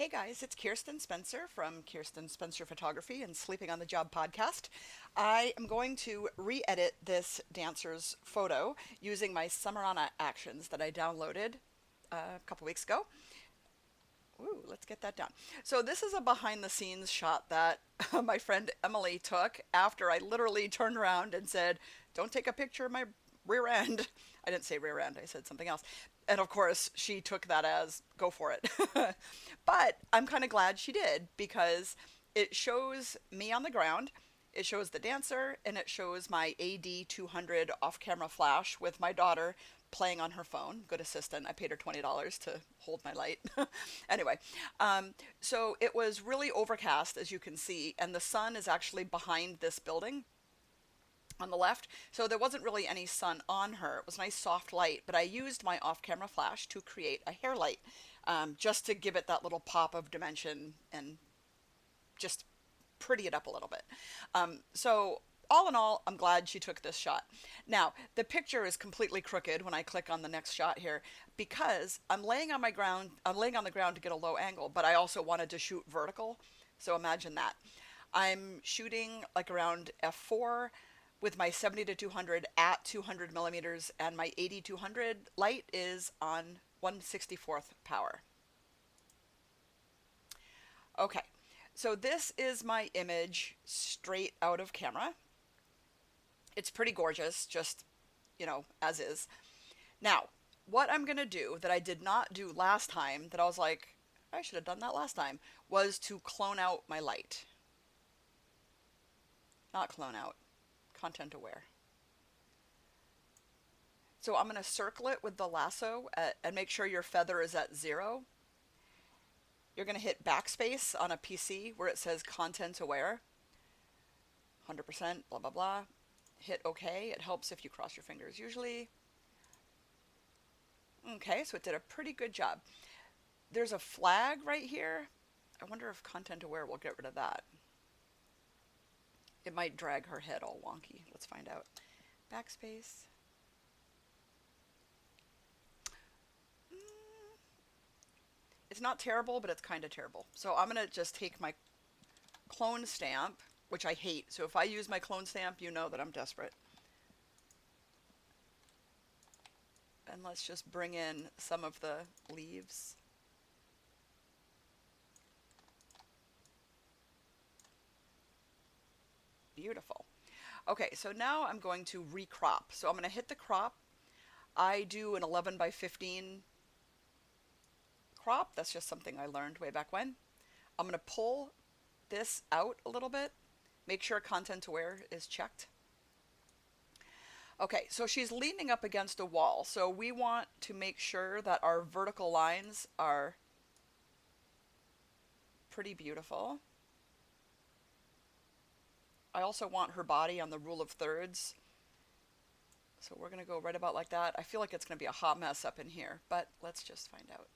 Hey guys, it's Kirsten Spencer from Kirsten Spencer Photography and Sleeping on the Job podcast. I am going to re-edit this dancer's photo using my Summerana Actions that I downloaded a couple weeks ago. Ooh, let's get that done. So this is a behind the scenes shot that my friend Emily took after I literally turned around and said, "Don't take a picture of my rear end." I didn't say rear end, I said something else. And of course, she took that as go for it. But I'm kind of glad she did because it shows me on the ground, it shows the dancer, and it shows my AD 200 off camera flash with my daughter playing on her phone. Good assistant. I paid her $20 to hold my light. Anyway, so it was really overcast, as you can see, and the sun is actually behind this building on the left. So there wasn't really any sun on her. It was nice soft light, but I used my off-camera flash to create a hair light, just to give it that little pop of dimension and just pretty it up a little bit. So all in all, I'm glad she took this shot. Now, the picture is completely crooked when I click on the next shot here because I'm laying on my ground, I'm laying on the ground to get a low angle, but I also wanted to shoot vertical. So imagine that. I'm shooting like around f4 with my 70 to 200 at 200 millimeters, and my 8200 light is on 1/64th power. Okay, so this is my image straight out of camera. It's pretty gorgeous, just, as is. Now, what I'm going to do that I did not do last time, that I was like, I should have done that last time, was to clone out my light. Not clone out, content aware. So I'm going to circle it with the lasso and make sure your feather is at 0. You're going to hit backspace on a PC where it says content aware, 100%, blah, blah, blah. Hit OK. It helps if you cross your fingers usually. Okay, so it did a pretty good job. There's a flag right here. I wonder if content aware will get rid of that. It might drag her head all wonky. Let's find out. Backspace. It's not terrible, but it's kind of terrible. So I'm going to just take my clone stamp, which I hate. So if I use my clone stamp, you know that I'm desperate. And let's just bring in some of the leaves. Beautiful. Okay, so now I'm going to recrop. So I'm going to hit the crop. I do an 11 by 15 crop. That's just something I learned way back when. I'm going to pull this out a little bit. Make sure content aware is checked. Okay, so she's leaning up against a wall. So we want to make sure that our vertical lines are pretty beautiful. I also want her body on the rule of thirds. So we're going to go right about like that. I feel like it's going to be a hot mess up in here, but let's just find out.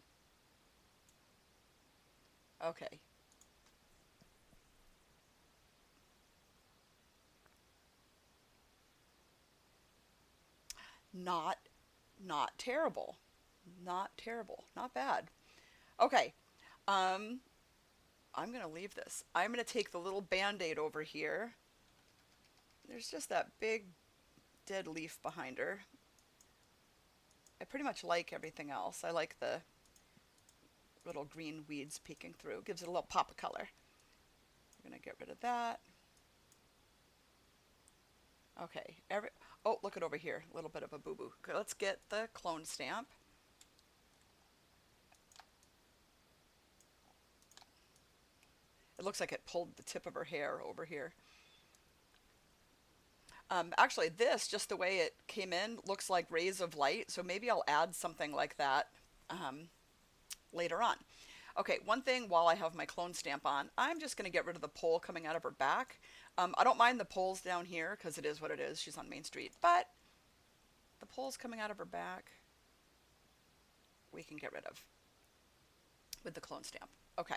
Okay. Not not terrible. Not terrible. Not bad. Okay. Um I'm going to leave this. I'm going to take the little band-aid over here. There's just that big dead leaf behind her. I pretty much like everything else. I like the little green weeds peeking through. Gives it a little pop of color. We're going to get rid of that. Okay. Oh, look at over here. A little bit of a boo-boo. Okay, let's get the clone stamp. It looks like it pulled the tip of her hair over here. Actually, this, just the way it came in, looks like rays of light. So maybe I'll add something like that later on. Okay, one thing while I have my clone stamp on, I'm just going to get rid of the pole coming out of her back. I don't mind the poles down here because it is what it is. She's on Main Street. But the poles coming out of her back, we can get rid of with the clone stamp. Okay.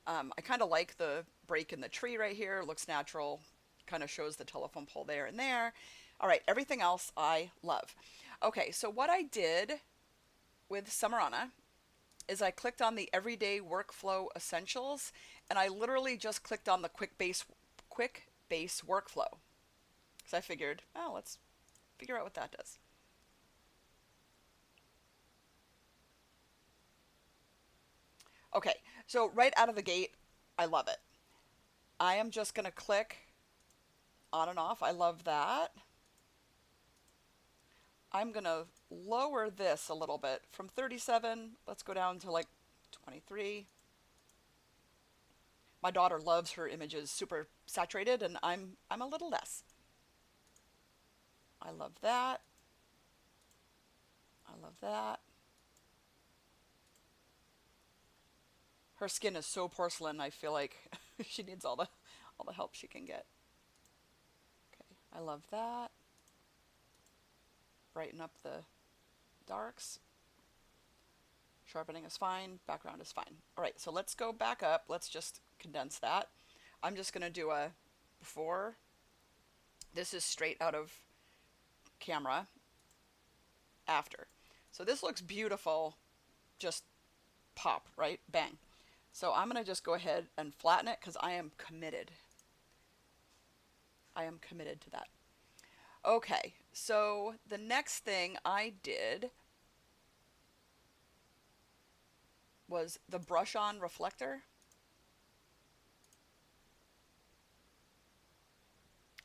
I kind of like the break in the tree right here. It looks natural. Kind of shows the telephone pole there and there. All right, everything else I love. Okay, so what I did with Summerana is I clicked on the Everyday Workflow Essentials, and I literally just clicked on the quick base workflow. So I figured, oh, let's figure out what that does. Okay, so right out of the gate, I love it. I am just going to click on and off. I love that. I'm going to lower this a little bit from 37. Let's go down to like 23. My daughter loves her images super saturated, and I'm a little less. I love that. I love that. Her skin is so porcelain. I feel like she needs all the help she can get. Okay, I love that. Brighten up the darks. Sharpening is fine. Background is fine. All right, so let's go back up. Let's just condense that. I'm just going to do a before. This is straight out of camera. After. So this looks beautiful. Just pop, right? Bang. So I'm going to just go ahead and flatten it because I am committed. I am committed to that. Okay, so the next thing I did was the brush on reflector.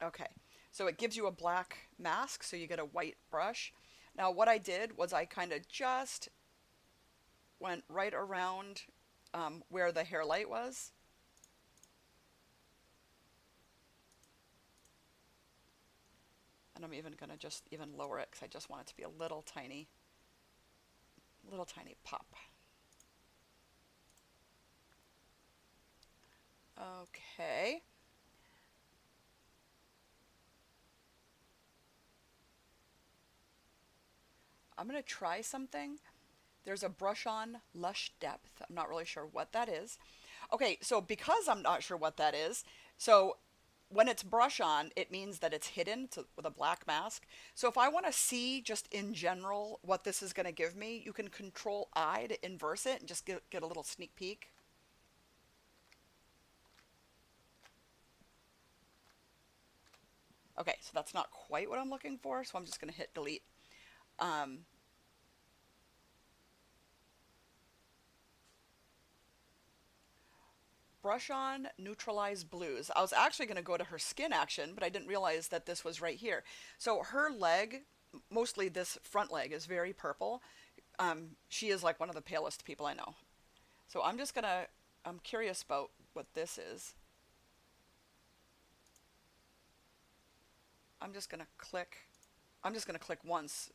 Okay, so it gives you a black mask, so you get a white brush. Now what I did was I kind of just went right around where the hair light was. And I'm even going to just even lower it because I just want it to be a little tiny pop. Okay. I'm going to try something. There's a brush on Lush Depth. I'm not really sure what that is. Okay, so because I'm not sure what that is, so when it's brush on, it means that it's hidden with a black mask. So if I want to see just in general what this is going to give me, you can Control I to inverse it and just get a little sneak peek. Okay, so that's not quite what I'm looking for, so I'm just going to hit delete. Brush on Neutralize Blues. I was actually going to go to her skin action, but I didn't realize that this was right here. So her leg, mostly this front leg, is very purple. She is like one of the palest people I know. So I'm just going to, I'm curious about what this is. I'm just going to click once.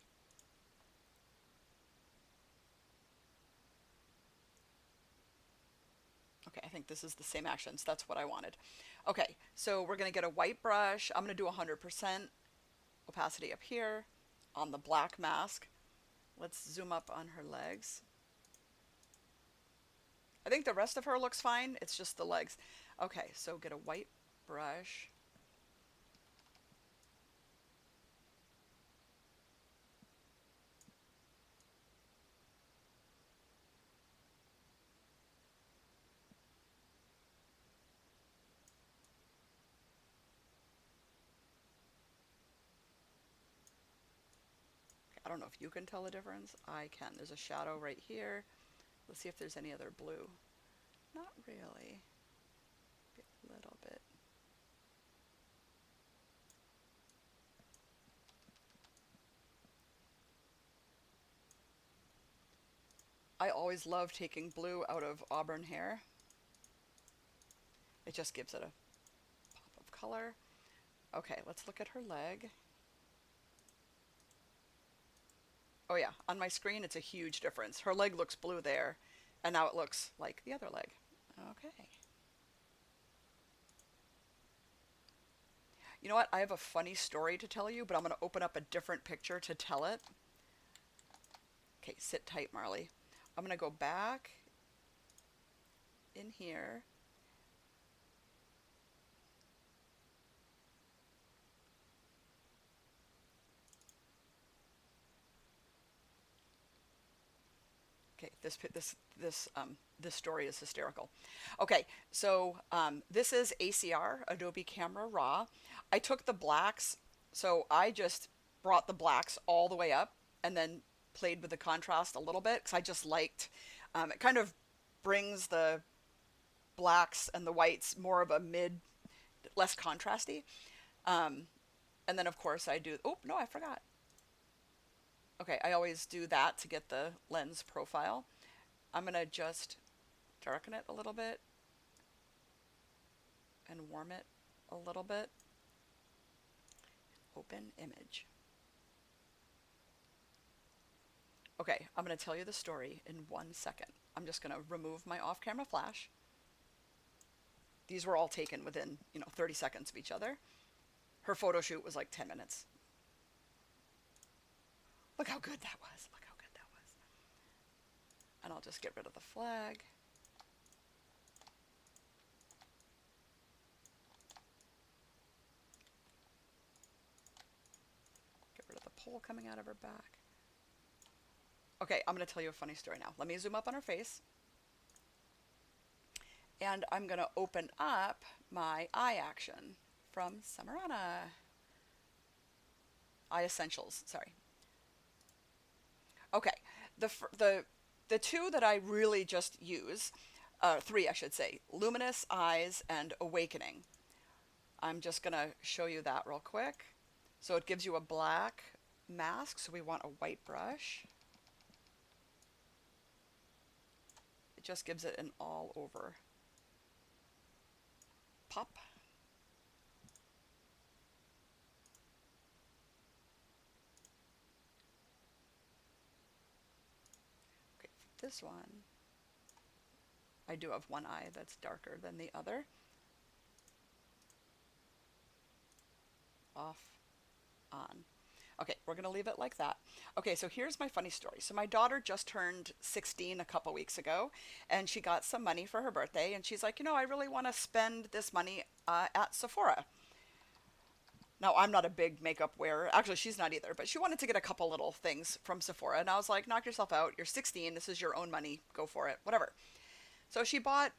Okay, I think this is the same actions. That's what I wanted. Okay, so we're going to get a white brush. I'm going to do 100% opacity up here on the black mask. Let's zoom up on her legs. I think the rest of her looks fine. It's just the legs. Okay, so get a white brush. I don't know if you can tell the difference. I can. There's a shadow right here. Let's see if there's any other blue. Not really. A little bit. I always love taking blue out of auburn hair. It just gives it a pop of color. Okay, let's look at her leg. Oh yeah, on my screen it's a huge difference. Her leg looks blue there, and now it looks like the other leg. Okay. You know what? I have a funny story to tell you, but I'm going to open up a different picture to tell it. Okay, sit tight, Marley. I'm going to go back in here. Okay, Okay, this story is hysterical. Okay, so this is ACR, Adobe Camera Raw. I took the blacks, so I just brought the blacks all the way up and then played with the contrast a little bit because I just liked it kind of brings the blacks and the whites more of a mid, less contrasty. Um, and then of course I do, oh no, I forgot. Okay, I always do that to get the lens profile. I'm gonna just darken it a little bit and warm it a little bit. Open image. Okay, I'm gonna tell you the story in 1 second. I'm just gonna remove my off-camera flash. These were all taken within, 30 seconds of each other. Her photo shoot was like 10 minutes. Look how good that was. Look how good that was. And I'll just get rid of the flag. Get rid of the pole coming out of her back. Okay, I'm going to tell you a funny story now. Let me zoom up on her face. And I'm going to open up my eye action from Summerana. Eye Essentials, sorry. Okay, the two that I really just use, three I should say, Luminous, Eyes, and Awakening. I'm just going to show you that real quick. So it gives you a black mask, so we want a white brush. It just gives it an all over pop. Okay, for this one, I do have one eye that's darker than the other. Off, on. Okay, we're going to leave it like that. Okay, so here's my funny story. So my daughter just turned 16 a couple weeks ago, and she got some money for her birthday, and she's like, I really want to spend this money at Sephora. Now, I'm not a big makeup wearer. Actually, she's not either, but she wanted to get a couple little things from Sephora, and I was like, knock yourself out. You're 16. This is your own money. Go for it. Whatever. So she bought,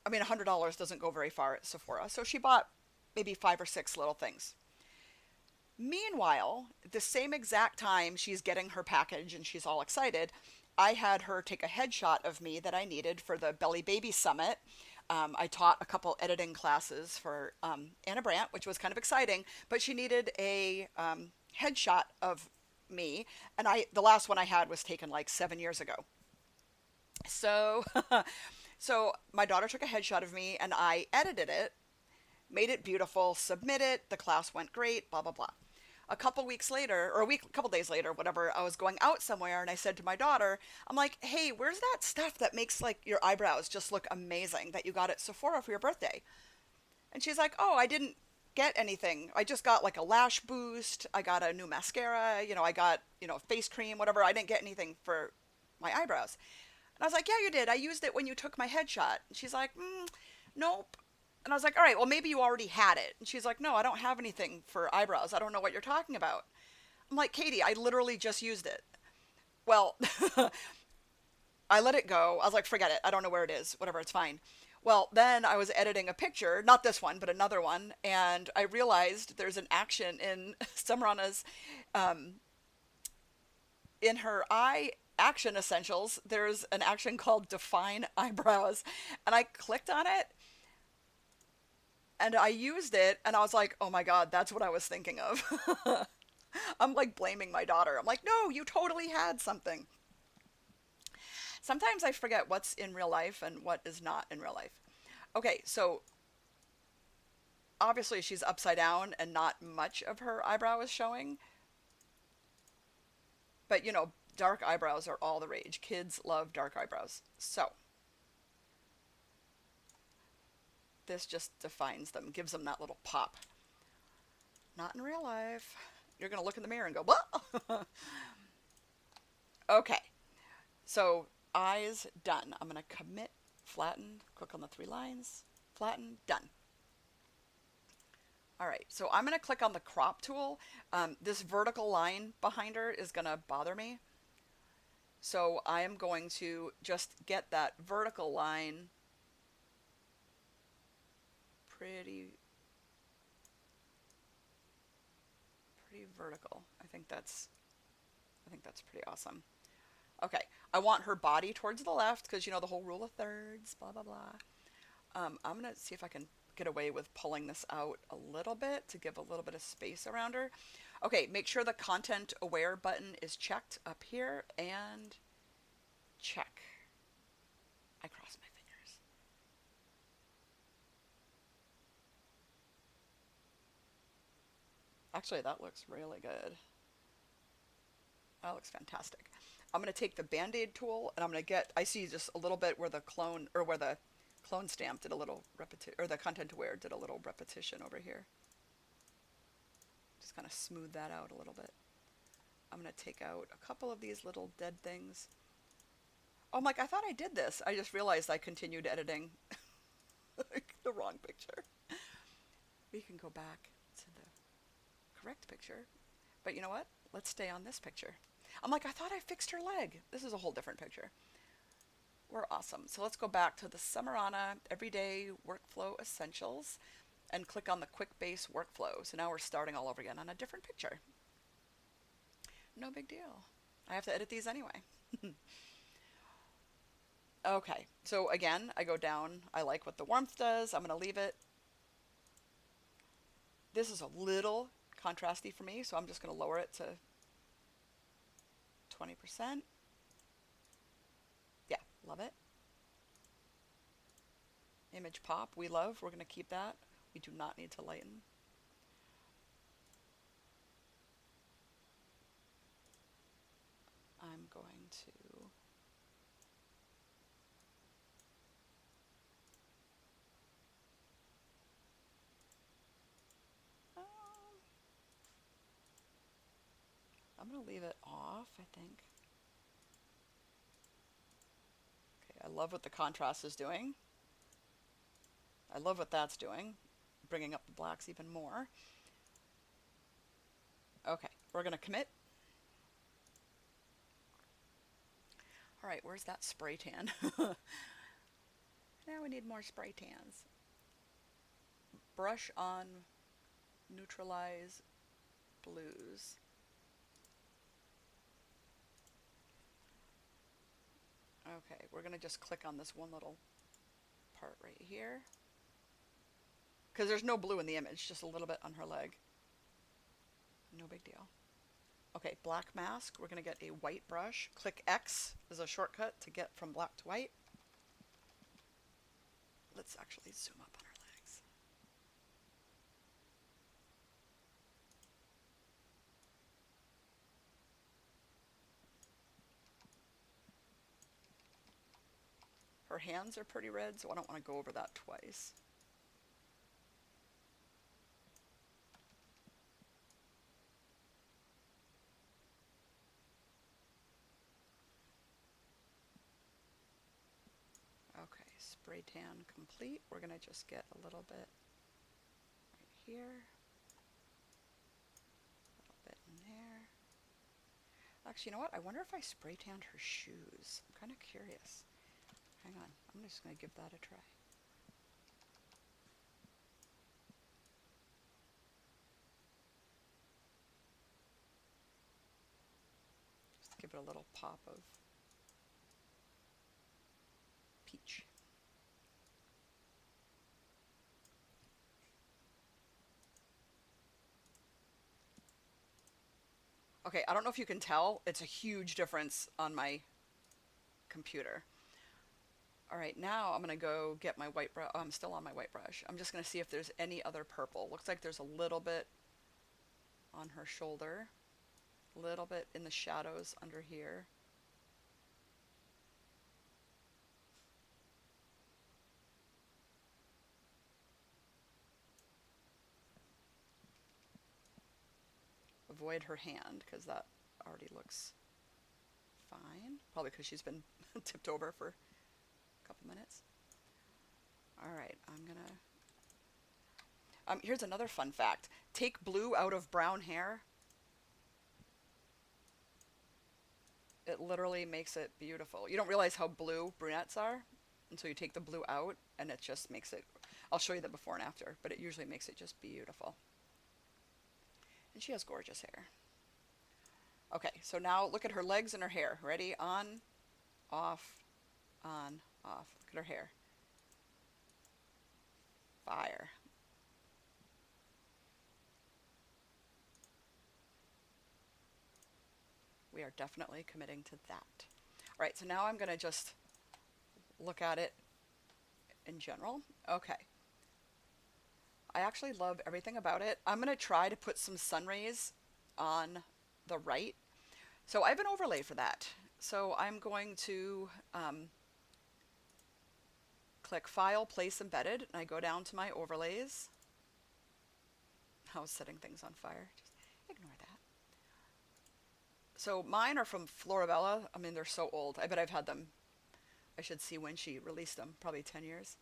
$100 doesn't go very far at Sephora, so she bought maybe 5 or 6 little things. Meanwhile, the same exact time she's getting her package and she's all excited, I had her take a headshot of me that I needed for the Belly Baby Summit. I taught a couple editing classes for Anna Brandt, which was kind of exciting, but she needed a headshot of me, and the last one I had was taken like 7 years ago. So, so my daughter took a headshot of me, and I edited it, made it beautiful, submit it. The class went great, blah, blah, blah. A couple weeks later, or a couple days later, whatever, I was going out somewhere and I said to my daughter, I'm like, hey, where's that stuff that makes like your eyebrows just look amazing that you got at Sephora for your birthday? And she's like, oh, I didn't get anything. I just got like a lash boost. I got a new mascara. I got, face cream, whatever. I didn't get anything for my eyebrows. And I was like, yeah, you did. I used it when you took my headshot. And she's like, nope. And I was like, all right, well, maybe you already had it. And she's like, no, I don't have anything for eyebrows. I don't know what you're talking about. I'm like, Katie, I literally just used it. Well, I let it go. I was like, forget it. I don't know where it is. Whatever, it's fine. Well, then I was editing a picture, not this one, but another one. And I realized there's an action in Summerana's, in her eye action essentials, there's an action called Define Eyebrows. And I clicked on it. And I used it, and I was like, oh my God, that's what I was thinking of. I'm like blaming my daughter. I'm like, no, you totally had something. Sometimes I forget what's in real life and what is not in real life. Okay, so obviously she's upside down and not much of her eyebrow is showing. But dark eyebrows are all the rage. Kids love dark eyebrows. So this just defines them, gives them that little pop. Not in real life. You're going to look in the mirror and go, what? Okay. So eyes done. I'm going to commit, flatten, click on the 3 lines, flatten, done. All right. So I'm going to click on the crop tool. This vertical line behind her is going to bother me. So I am going to just get that vertical line pretty vertical. I think that's pretty awesome. Okay, I want her body towards the left because you know the whole rule of thirds, blah blah blah. I'm gonna see if I can get away with pulling this out a little bit to give a little bit of space around her. Okay, make sure the content aware button is checked up here and check. I cross my fingers. Actually, that looks really good. That looks fantastic. I'm going to take the Band-Aid tool and I'm going to get, I see just a little bit where the clone, or where the clone stamp did a little repetition, or the content aware did a little repetition over here. Just kind of smooth that out a little bit. I'm going to take out a couple of these little dead things. Oh, I'm like, I thought I did this. I just realized I continued editing the wrong picture. We can go back to the correct picture. But you know what? Let's stay on this picture. I'm like, I thought I fixed her leg. This is a whole different picture. We're awesome. So let's go back to the Summerana Everyday Workflow Essentials and click on the Quick Base Workflow. So now we're starting all over again on a different picture. No big deal. I have to edit these anyway. Okay, so again, I go down. I like what the warmth does. I'm going to leave it. This is a little contrasty for me, so I'm just going to lower it to 20%. Yeah, love it. Image pop, we love. We're going to keep that. We do not need to lighten. I'm going to I'm going to leave it off, I think. Okay, I love what the contrast is doing. I love what that's doing, bringing up the blacks even more. Okay, we're going to commit. All right, where's that spray tan? Now we need more spray tans. Brush on Neutralize Blues. Okay, we're going to just click on this one little part right here. Because there's no blue in the image, just a little bit on her leg. No big deal. Okay, black mask. We're going to get a white brush. Click X as a shortcut to get from black to white. Let's actually zoom up on her legs. Her hands are pretty red, so I don't want to go over that twice. Okay, spray tan complete. We're going to just get a little bit right here, a little bit in there. Actually, you know what? I wonder if I spray tanned her shoes. I'm kind of curious. Hang on, I'm just going to give that a try. Just give it a little pop of peach. Okay, I don't know if you can tell, it's a huge difference on my computer. All right, now I'm gonna go get my white brush. Oh, I'm still on my white brush. I'm just gonna see if there's any other purple. Looks like there's a little bit on her shoulder, a little bit in the shadows under here. Avoid her hand because that already looks fine. Probably because she's been tipped over for a couple minutes. All right, I'm gonna. Here's another fun fact. Take blue out of brown hair. It literally makes it beautiful. You don't realize how blue brunettes are until you take the blue out, and it just makes it. I'll show you the before and after, but it usually makes it just beautiful. And she has gorgeous hair. Okay, so now look at her legs and her hair. Ready? On, off, on, off. Look at her hair. Fire. We are definitely committing to that. All right, so now I'm going to just look at it in general. Okay. I actually love everything about it. I'm going to try to put some sun rays on the right. So I have an overlay for that. So I'm going to click File, Place Embedded, and I go down to my overlays. I was setting things on fire. Just ignore that. So mine are from Florabella. I mean, they're so old. I bet I've had them. I should see when she released them. Probably 10 years.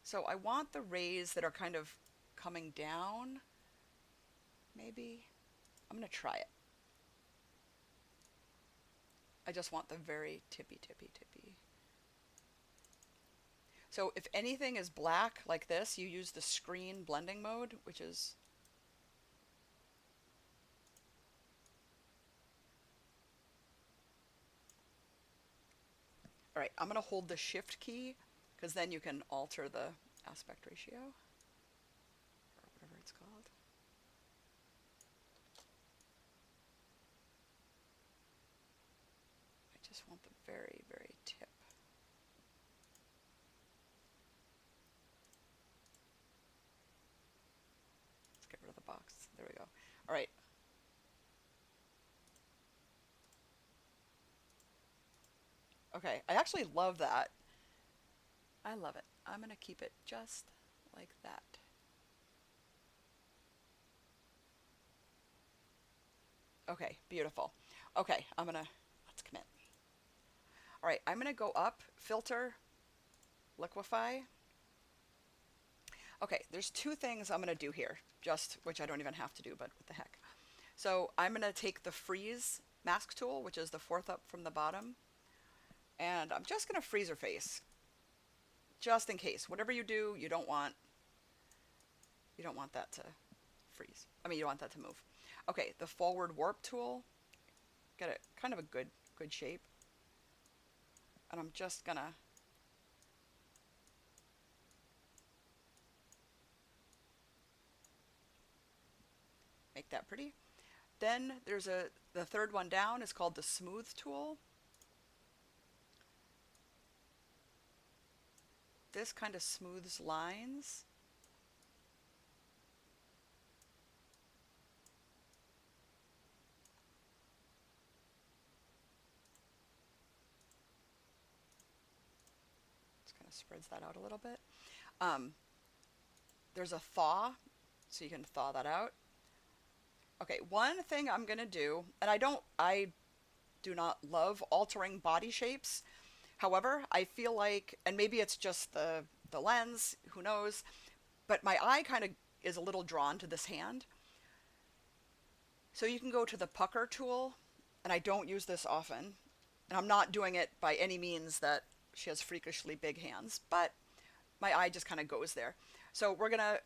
So I want the rays that are kind of coming down. Maybe. I'm going to try it. I just want the very tippy. So if anything is black like this, you use the screen blending mode, which is all right. I'm going to hold the shift key because then you can alter the aspect ratio or whatever it's called. I just want the very tip. Let's get rid of the box. There we go. All right. Okay, I actually love that. I love it. I'm going to keep it just like that. Okay, beautiful. Okay, let's commit. All right, I'm going to go up, filter, liquify. Okay, there's two things I'm going to do here, just which I don't even have to do, but what the heck. So I'm going to take the freeze mask tool, which is the fourth up from the bottom, and I'm just going to freeze her face, just in case. Whatever you do, you don't want that to freeze. I mean, you don't want that to move. Okay, the forward warp tool, get it kind of a good shape, and I'm just gonna make that pretty. Then there's the third one down is called the smooth tool. This kind of smooths lines. Just kind of spreads that out a little bit. There's a thaw, so you can thaw that out. Okay, one thing I'm gonna do, and I do not love altering body shapes. However, I feel like, and maybe it's just the lens, who knows, but my eye kind of is a little drawn to this hand. So you can go to the pucker tool, and I don't use this often, and I'm not doing it by any means that she has freakishly big hands, but my eye just kind of goes there. So we're gonna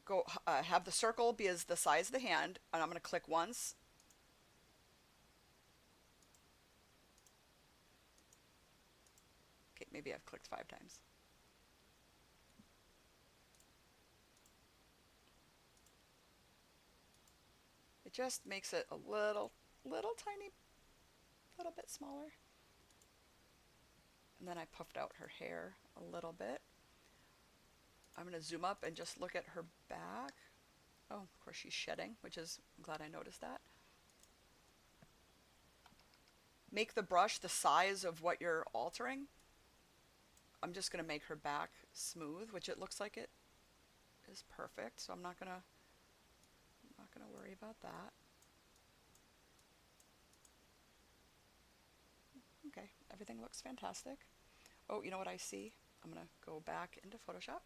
go have the circle be as the size of the hand, and I'm gonna click once. Okay, maybe I've clicked 5 times. It just makes it a little tiny, little bit smaller. And then I puffed out her hair a little bit. I'm going to zoom up and just look at her back. Oh, of course she's shedding, which is, I'm glad I noticed that. Make the brush the size of what you're altering. I'm just going to make her back smooth, which it looks like it is perfect. So I'm not going to worry about that. Okay, everything looks fantastic. Oh, you know what I see? I'm going to go back into Photoshop.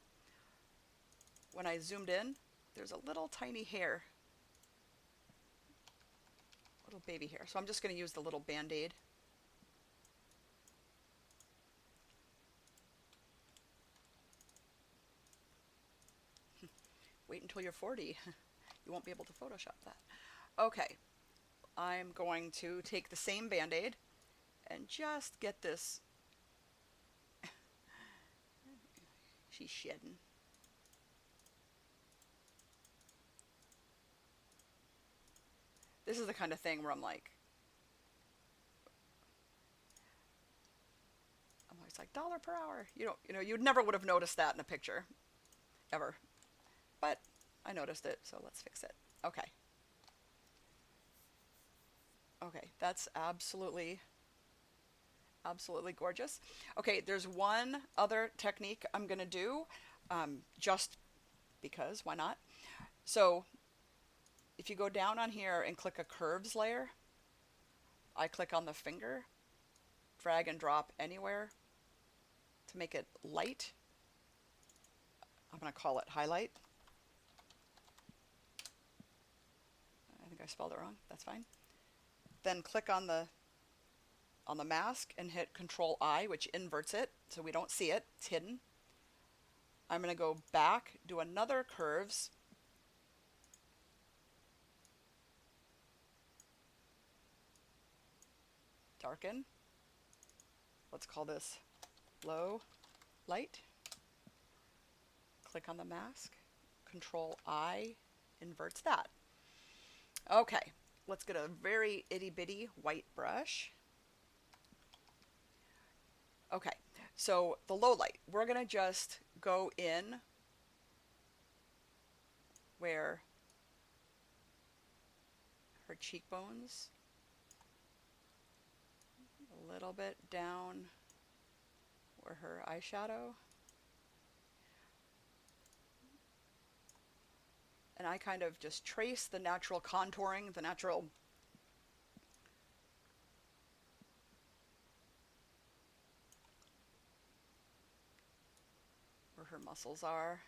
When I zoomed in, there's a little tiny hair. little baby hair. So I'm just going to use the little Band-Aid. Wait until you're 40. You won't be able to Photoshop that. Okay, I'm going to take the same Band-Aid and just get this. She's shedding. This is the kind of thing where I'm always like dollar per hour. You never would have noticed that in a picture, ever. But I noticed it, so let's fix it. Okay. Okay, that's absolutely gorgeous. Okay, there's one other technique I'm going to do, just because, why not? So if you go down on here and click a curves layer, I click on the finger, drag and drop anywhere to make it light. I'm going to call it highlight. I think I spelled it wrong. That's fine. Then click on the mask and hit Control I, which inverts it so we don't see it. It's hidden. I'm going to go back, do another curves. Darken. Let's call this low light. Click on the mask. Control I inverts that. Okay, let's get a very itty bitty white brush. Okay, so the low light, we're going to just go in where her cheekbones, a little bit down where her eyeshadow, and I kind of just trace the natural contouring, the natural where her muscles are.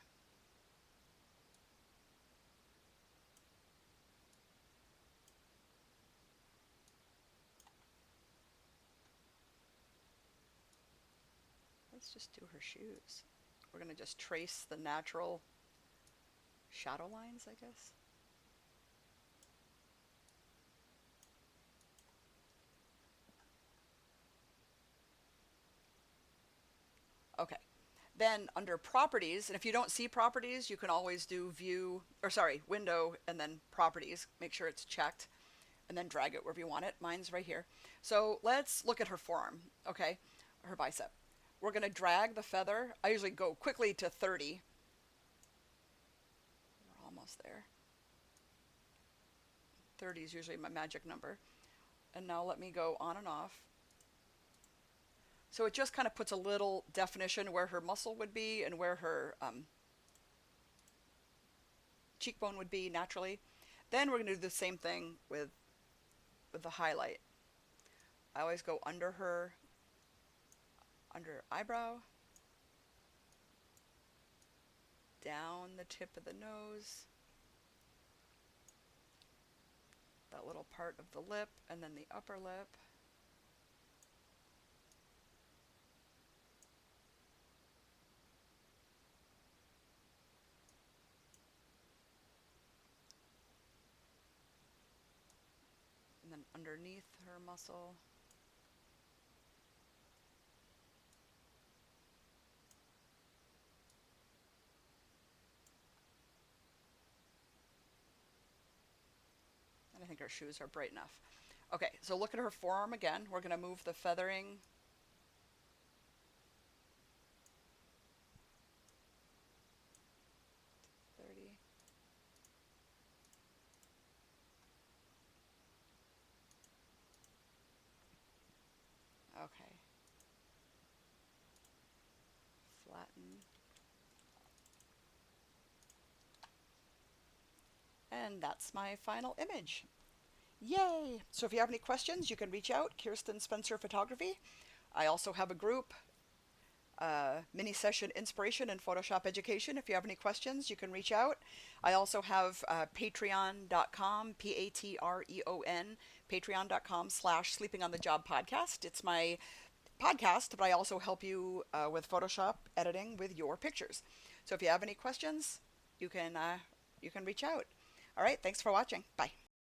Let's just do her shoes. We're going to just trace the natural shadow lines, I guess. Okay. Then under properties, and if you don't see properties, you can always do window and then properties. Make sure it's checked and then drag it wherever you want it. Mine's right here. So let's look at her forearm, okay? Her bicep. We're going to drag the feather. I usually go quickly to 30. We're almost there. 30 is usually my magic number. And now let me go on and off. So it just kind of puts a little definition where her muscle would be and where her cheekbone would be naturally. Then we're going to do the same thing with the highlight. I always go under her eyebrow, down the tip of the nose, that little part of the lip, and then the upper lip. And then underneath her muscle. And I think her shoes are bright enough. Okay, so look at her forearm again. We're going to move the feathering to 30. Okay. Flatten. And that's my final image. Yay! So if you have any questions, you can reach out, Kirsten Spencer Photography. I also have a group. mini session inspiration and Photoshop education. If you have any questions, you can reach out. I also have patreon.com, Patreon, patreon.com/sleeping on the job podcast. It's my podcast, but I also help you with Photoshop editing with your pictures. So if you have any questions, you can reach out. All right, thanks for watching. Bye.